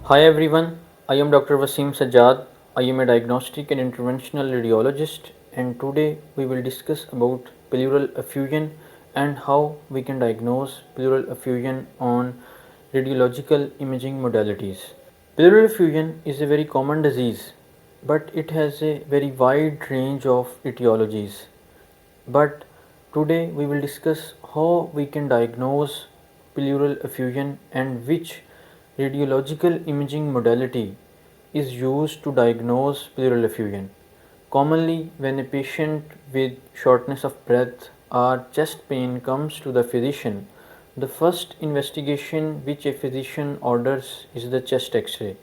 Hi everyone, I am Dr. Waseem Sajjad. I am a diagnostic and interventional radiologist, and today we will discuss about pleural effusion and how we can diagnose pleural effusion on radiological imaging modalities. Pleural effusion is a very common disease, but it has a very wide range of etiologies. But today we will discuss how we can diagnose pleural effusion and which radiological imaging modality is used to diagnose pleural effusion. Commonly, when a patient with shortness of breath or chest pain comes to the physician, the first investigation which a physician orders is the chest x-ray.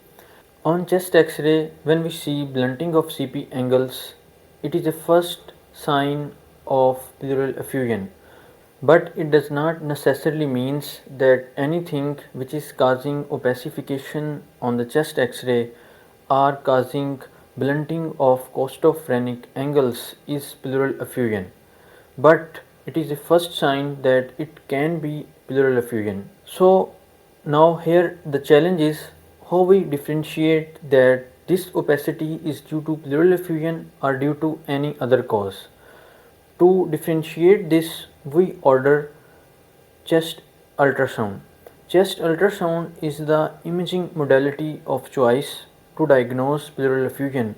On chest X-ray, when we see blunting of CP angles, it is a first sign of pleural effusion, but it does not necessarily means that anything which is causing opacification on the chest X-ray or causing blunting of costophrenic angles is pleural effusion, but it is a first sign that it can be pleural effusion. So now here the challenge is how we differentiate that this opacity is due to pleural effusion or due to any other cause. To differentiate this, we order chest ultrasound. Chest ultrasound is the imaging modality of choice to diagnose pleural effusion,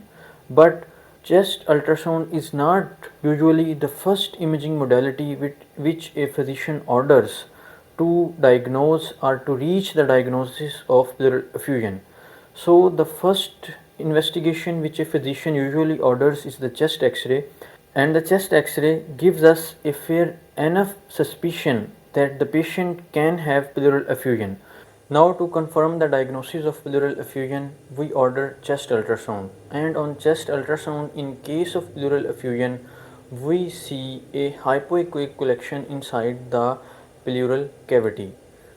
but chest ultrasound is not usually the first imaging modality which a physician orders to diagnose or to reach the diagnosis of pleural effusion. So the first investigation which a physician usually orders is the chest x-ray, and the chest x-ray gives us a fair enough suspicion that the patient can have pleural effusion. Now to confirm the diagnosis of pleural effusion, we order chest ultrasound, and on chest ultrasound, in case of pleural effusion, we see a hypoechoic collection inside the pleural cavity.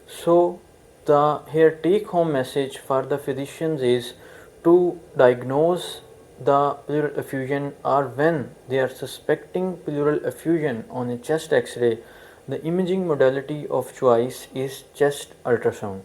So the here take home message for the physicians is to diagnose the pleural effusion, or when they are suspecting pleural effusion on a chest x-ray, the imaging modality of choice is chest ultrasound.